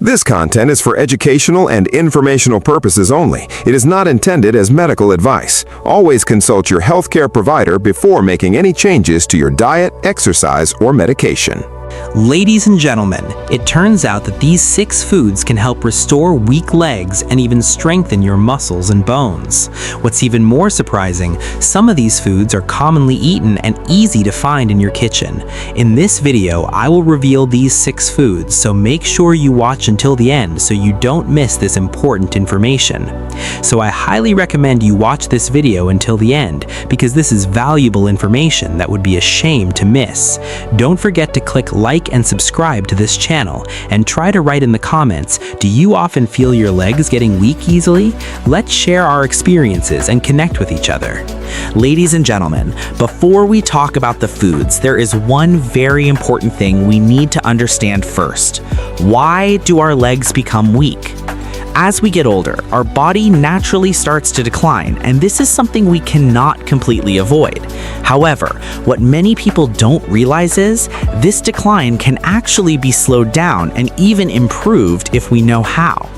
This content is for educational and informational purposes only. It is not intended as medical advice. Always consult your healthcare provider before making any changes to your diet, exercise, or medication. Ladies and gentlemen, it turns out that these 6 foods can help restore weak legs and even strengthen your muscles and bones. What's even more surprising, some of these foods are commonly eaten and easy to find in your kitchen. In this video, I will reveal these 6 foods, so make sure you watch until the end so you don't miss this important information. So I highly recommend you watch this video until the end, because this is valuable information that would be a shame to miss. Don't forget to click like and subscribe to this channel, and try to write in the comments, do you often feel your legs getting weak easily? Let's share our experiences and connect with each other. Ladies and gentlemen, before we talk about the foods, there is one very important thing we need to understand first. Why do our legs become weak? As we get older, our body naturally starts to decline, and this is something we cannot completely avoid. However, what many people don't realize is this decline can actually be slowed down and even improved if we know how.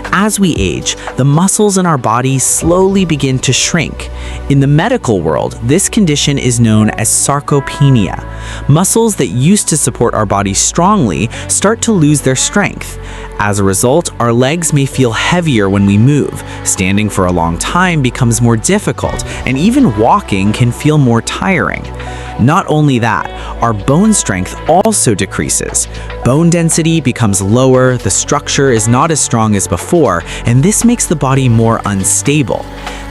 As we age, the muscles in our body slowly begin to shrink. In the medical world, this condition is known as sarcopenia. Muscles that used to support our body strongly start to lose their strength. As a result, our legs may feel heavier when we move, standing for a long time becomes more difficult, and even walking can feel more tiring. Not only that, our bone strength also decreases. Bone density becomes lower, the structure is not as strong as before, and this makes the body more unstable.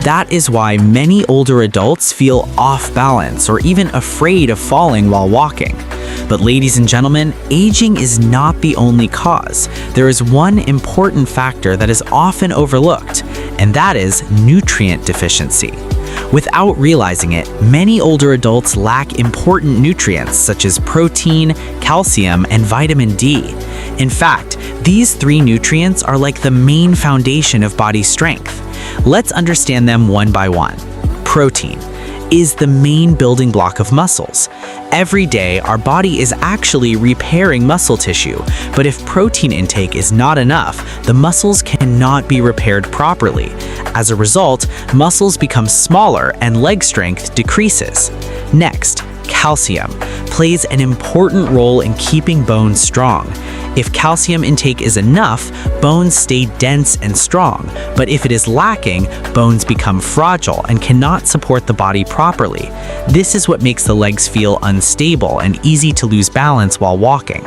That is why many older adults feel off balance or even afraid of falling while walking. But ladies and gentlemen, aging is not the only cause. There is one important factor that is often overlooked, and that is nutrient deficiency. Without realizing it, many older adults lack important nutrients such as protein, calcium, and vitamin D. In fact, these 3 nutrients are like the main foundation of body strength. Let's understand them one by one. Protein is the main building block of muscles. Every day, our body is actually repairing muscle tissue, but if protein intake is not enough, the muscles cannot be repaired properly. As a result, muscles become smaller and leg strength decreases. Next, calcium plays an important role in keeping bones strong. If calcium intake is enough, bones stay dense and strong, but if it is lacking, bones become fragile and cannot support the body properly. This is what makes the legs feel unstable and easy to lose balance while walking.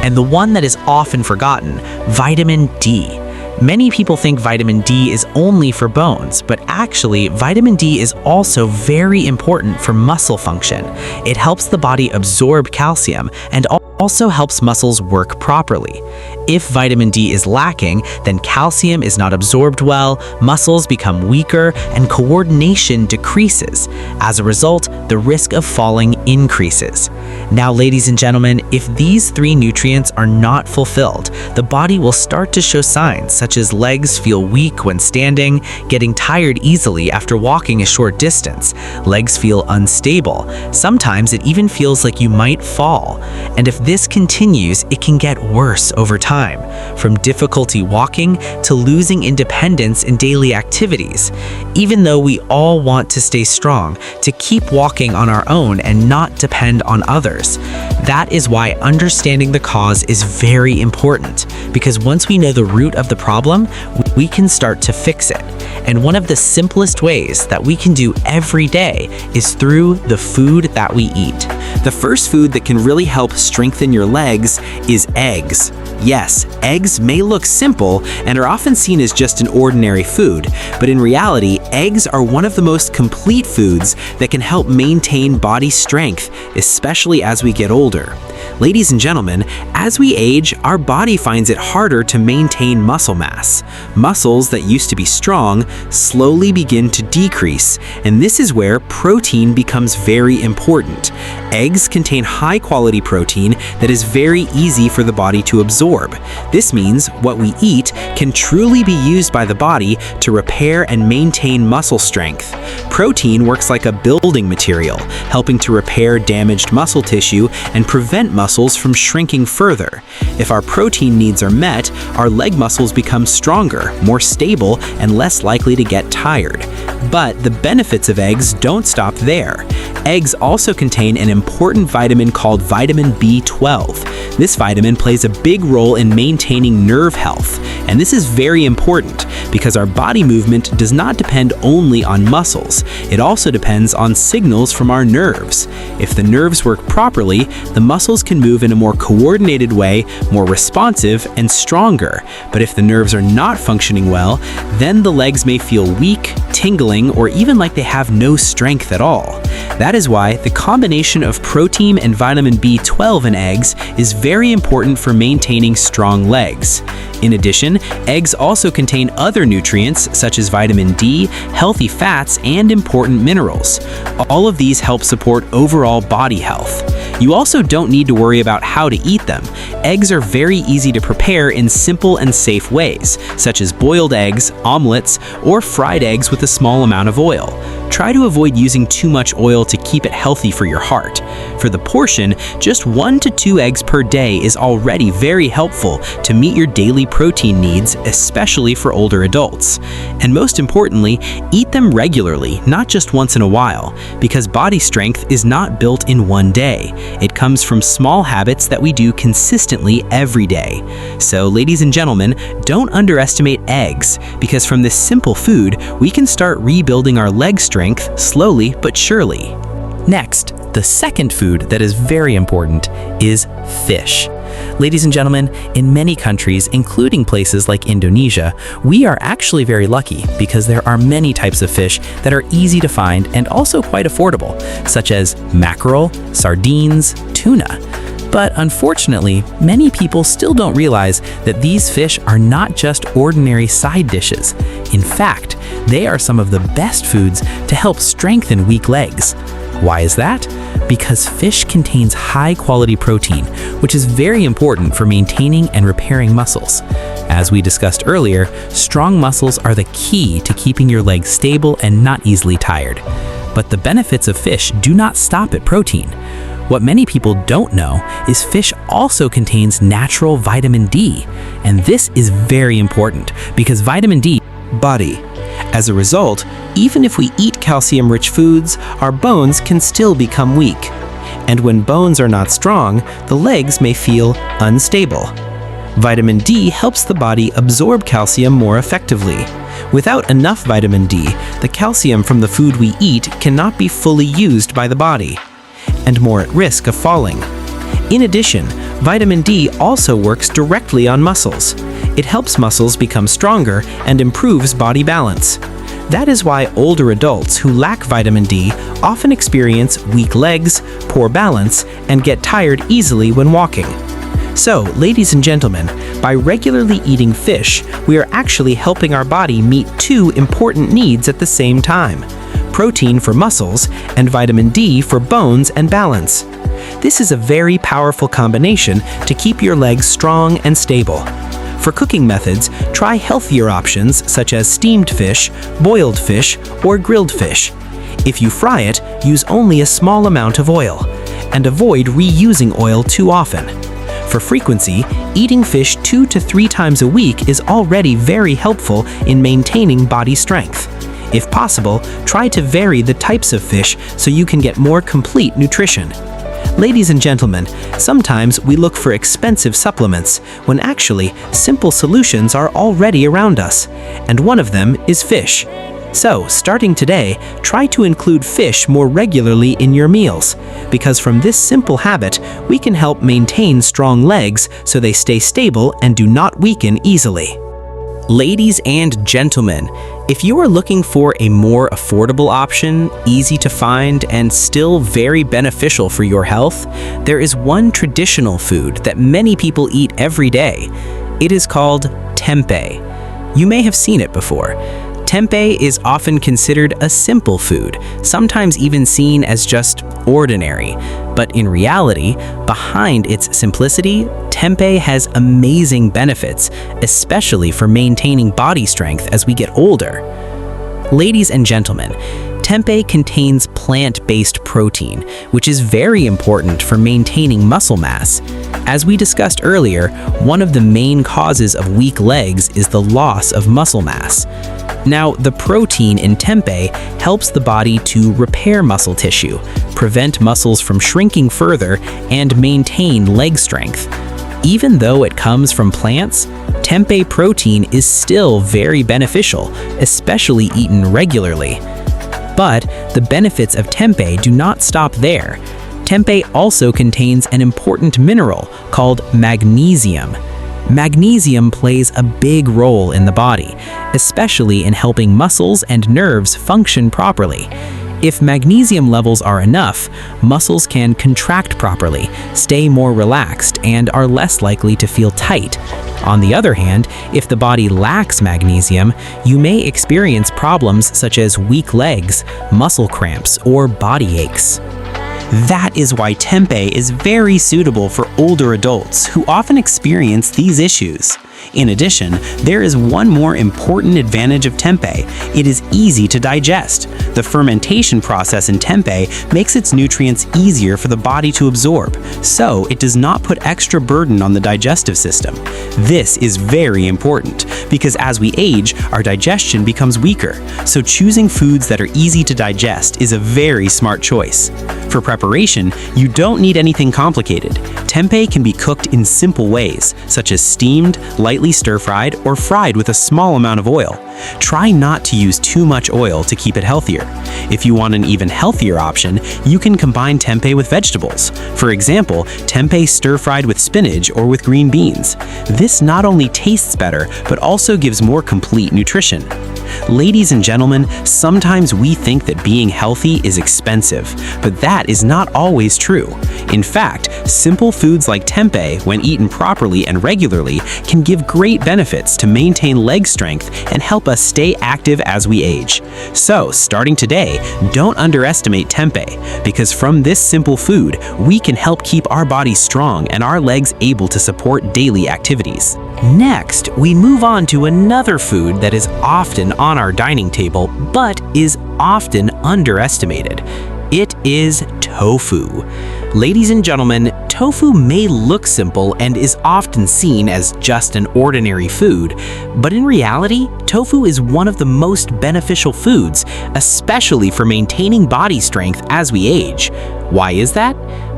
And the one that is often forgotten, vitamin D. Many people think vitamin D is only for bones, but actually, vitamin D is also very important for muscle function. It helps the body absorb calcium and also helps muscles work properly. If vitamin D is lacking, then calcium is not absorbed well, muscles become weaker, and coordination decreases. As a result, the risk of falling increases. Now, ladies and gentlemen, if these 3 nutrients are not fulfilled, the body will start to show signs such as legs feel weak when standing, getting tired easily after walking a short distance, legs feel unstable, sometimes it even feels like you might fall. And if this continues, it can get worse over time, from difficulty walking to losing independence in daily activities. Even though we all want to stay strong, to keep walking on our own and not depend on others. That is why understanding the cause is very important, because once we know the root of the problem, we can start to fix it. And one of the simplest ways that we can do every day is through the food that we eat. The first food that can really help strengthen your legs is eggs. Yes, eggs may look simple and are often seen as just an ordinary food, but in reality, eggs are one of the most complete foods that can help maintain body strength, especially as we get older. Ladies and gentlemen, as we age, our body finds it harder to maintain muscle mass. Muscles that used to be strong slowly begin to decrease, and this is where protein becomes very important. Eggs contain high-quality protein that is very easy for the body to absorb. absorb. This means what we eat can truly be used by the body to repair and maintain muscle strength. Protein works like a building material, helping to repair damaged muscle tissue and prevent muscles from shrinking further. If our protein needs are met, our leg muscles become stronger, more stable, and less likely to get tired. But the benefits of eggs don't stop there. Eggs also contain an important vitamin called vitamin B12. This vitamin plays a big role in maintaining nerve health, and this is very important because our body movement does not depend only on muscles. It also depends on signals from our nerves. If the nerves work properly, the muscles can move in a more coordinated way, more responsive, and stronger. But if the nerves are not functioning well, then the legs may feel weak, tingling, or even like they have no strength at all. That is why the combination of protein and vitamin B12 in eggs is very important for maintaining strong legs. In addition, eggs also contain other nutrients such as vitamin D, healthy fats, and important minerals. All of these help support overall body health. You also don't need to worry about how to eat them. Eggs are very easy to prepare in simple and safe ways, such as boiled eggs, omelets, or fried eggs with a small amount of oil. Try to avoid using too much oil to keep it healthy for your heart. For the portion, just 1 to 2 eggs per day is already very helpful to meet your daily protein needs, especially for older adults. And most importantly, eat them regularly, not just once in a while, because body strength is not built in one day. It comes from small habits that we do consistently every day. So, ladies and gentlemen, don't underestimate eggs, because from this simple food, we can start rebuilding our leg strength slowly but surely. Next, the second food that is very important is fish. Ladies and gentlemen, in many countries, including places like Indonesia, we are actually very lucky because there are many types of fish that are easy to find and also quite affordable, such as mackerel, sardines, tuna. But unfortunately, many people still don't realize that these fish are not just ordinary side dishes. In fact, they are some of the best foods to help strengthen weak legs. Why is that? Because fish contains high-quality protein, which is very important for maintaining and repairing muscles. As we discussed earlier, strong muscles are the key to keeping your legs stable and not easily tired. But the benefits of fish do not stop at protein. What many people don't know is fish also contains natural vitamin D, and this is very important because vitamin D body. As a result, even if we eat calcium-rich foods, our bones can still become weak. And when bones are not strong, the legs may feel unstable. Vitamin D helps the body absorb calcium more effectively. Without enough vitamin D, the calcium from the food we eat cannot be fully used by the body, and more at risk of falling. In addition, vitamin D also works directly on muscles. It helps muscles become stronger and improves body balance. That is why older adults who lack vitamin D often experience weak legs, poor balance, and get tired easily when walking. So, ladies and gentlemen, by regularly eating fish, we are actually helping our body meet 2 important needs at the same time: protein for muscles and vitamin D for bones and balance. This is a very powerful combination to keep your legs strong and stable. For cooking methods, try healthier options such as steamed fish, boiled fish, or grilled fish. If you fry it, use only a small amount of oil, and avoid reusing oil too often. For frequency, eating fish 2 to 3 times a week is already very helpful in maintaining body strength. If possible, try to vary the types of fish so you can get more complete nutrition. Ladies and gentlemen, sometimes we look for expensive supplements when actually simple solutions are already around us, and one of them is fish. So, starting today, try to include fish more regularly in your meals, because from this simple habit, we can help maintain strong legs so they stay stable and do not weaken easily. Ladies and gentlemen, if you are looking for a more affordable option, easy to find, and still very beneficial for your health, there is one traditional food that many people eat every day. It is called tempeh. You may have seen it before. Tempeh is often considered a simple food, sometimes even seen as just ordinary. But in reality, behind its simplicity, tempeh has amazing benefits, especially for maintaining body strength as we get older. Ladies and gentlemen, tempeh contains plant-based protein, which is very important for maintaining muscle mass. As we discussed earlier, one of the main causes of weak legs is the loss of muscle mass. Now, the protein in tempeh helps the body to repair muscle tissue, prevent muscles from shrinking further, and maintain leg strength. Even though it comes from plants, tempeh protein is still very beneficial, especially eaten regularly. But the benefits of tempeh do not stop there. Tempeh also contains an important mineral called magnesium. Magnesium plays a big role in the body, especially in helping muscles and nerves function properly. If magnesium levels are enough, muscles can contract properly, stay more relaxed, and are less likely to feel tight. On the other hand, if the body lacks magnesium, you may experience problems such as weak legs, muscle cramps, or body aches. That is why tempeh is very suitable for older adults who often experience these issues. In addition, there is one more important advantage of tempeh. It is easy to digest. The fermentation process in tempeh makes its nutrients easier for the body to absorb, so it does not put extra burden on the digestive system. This is very important because as we age, our digestion becomes weaker, so choosing foods that are easy to digest is a very smart choice. For preparation, you don't need anything complicated. Tempeh can be cooked in simple ways, such as steamed, lightly stir-fried, or fried with a small amount of oil. Try not to use too much oil to keep it healthier. If you want an even healthier option, you can combine tempeh with vegetables. For example, tempeh stir-fried with spinach or with green beans. This not only tastes better, but also gives more complete nutrition. Ladies and gentlemen, sometimes we think that being healthy is expensive, but that is not always true. In fact, simple foods like tempeh, when eaten properly and regularly, can give great benefits to maintain leg strength and help us stay active as we age. So, starting today, don't underestimate tempeh, because from this simple food, we can help keep our bodies strong and our legs able to support daily activities. Next, we move on to another food that is often on our dining table, but is often underestimated. It is tofu. Ladies and gentlemen, tofu may look simple and is often seen as just an ordinary food, but in reality, tofu is one of the most beneficial foods, especially for maintaining body strength as we age. Why is that?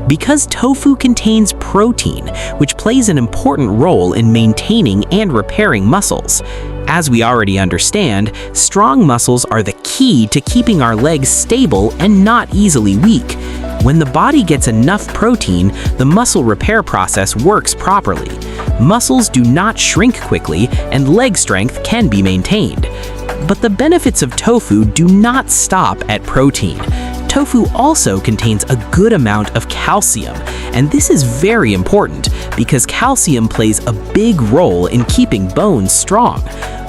Because tofu contains protein, which plays an important role in maintaining and repairing muscles. As we already understand, strong muscles are the key to keeping our legs stable and not easily weak. When the body gets enough protein, the muscle repair process works properly. Muscles do not shrink quickly, and leg strength can be maintained. But the benefits of tofu do not stop at protein. Tofu also contains a good amount of calcium, and this is very important because calcium plays a big role in keeping bones strong.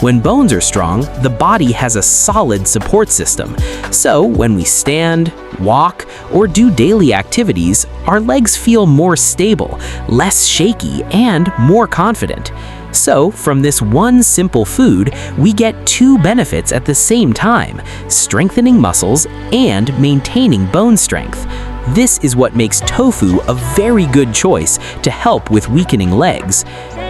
When bones are strong, the body has a solid support system. So when we stand, walk, or do daily activities, our legs feel more stable, less shaky, and more confident. So, from this one simple food, we get two benefits at the same time: strengthening muscles and maintaining bone strength. This is what makes tofu a very good choice to help with weakening legs.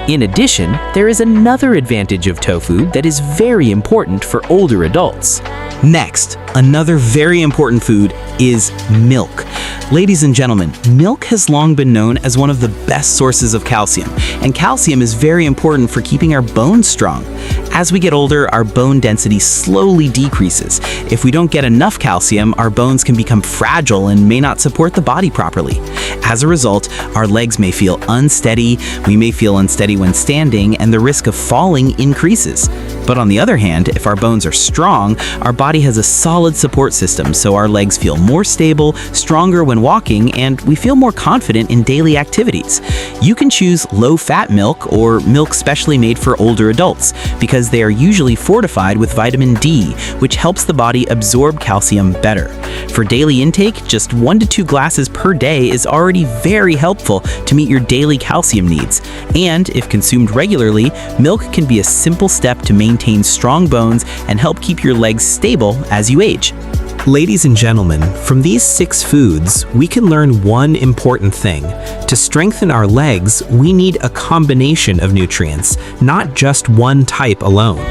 In addition, there is another advantage of tofu that is very important for older adults. Next, another very important food is milk. Ladies and gentlemen, milk has long been known as one of the best sources of calcium, and calcium is very important for keeping our bones strong. As we get older, our bone density slowly decreases. If we don't get enough calcium, our bones can become fragile and may not support the body properly. As a result, our legs may feel unsteady, we may feel unsteady when standing, and the risk of falling increases. But on the other hand, if our bones are strong, our body has a solid support system, so our legs feel more stable, stronger when walking, and we feel more confident in daily activities. You can choose low-fat milk or milk specially made for older adults, because because they are usually fortified with vitamin D, which helps the body absorb calcium better. For daily intake, just 1 to 2 glasses per day is already very helpful to meet your daily calcium needs. And if consumed regularly, milk can be a simple step to maintain strong bones and help keep your legs stable as you age. Ladies and gentlemen, from these 6 foods, we can learn one important thing. To strengthen our legs, we need a combination of nutrients, not just one type alone.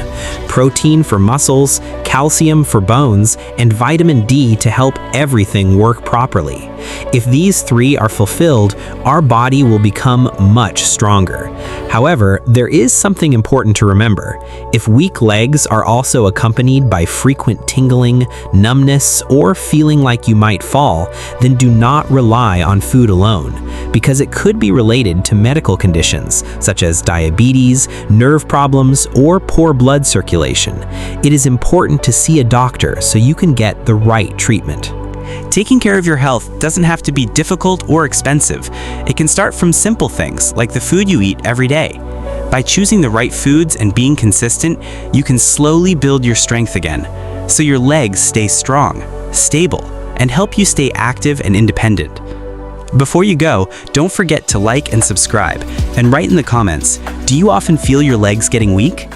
Protein for muscles, calcium for bones, and vitamin D to help everything work properly. If these 3 are fulfilled, our body will become much stronger. However, there is something important to remember. If weak legs are also accompanied by frequent tingling, numbness, or feeling like you might fall, then do not rely on food alone, because it could be related to medical conditions such as diabetes, nerve problems, or poor blood circulation. It is important to see a doctor so you can get the right treatment. Taking care of your health doesn't have to be difficult or expensive. It can start from simple things like the food you eat every day. By choosing the right foods and being consistent, you can slowly build your strength again, so your legs stay strong, stable, and help you stay active and independent. Before you go, don't forget to like and subscribe, and write in the comments, do you often feel your legs getting weak?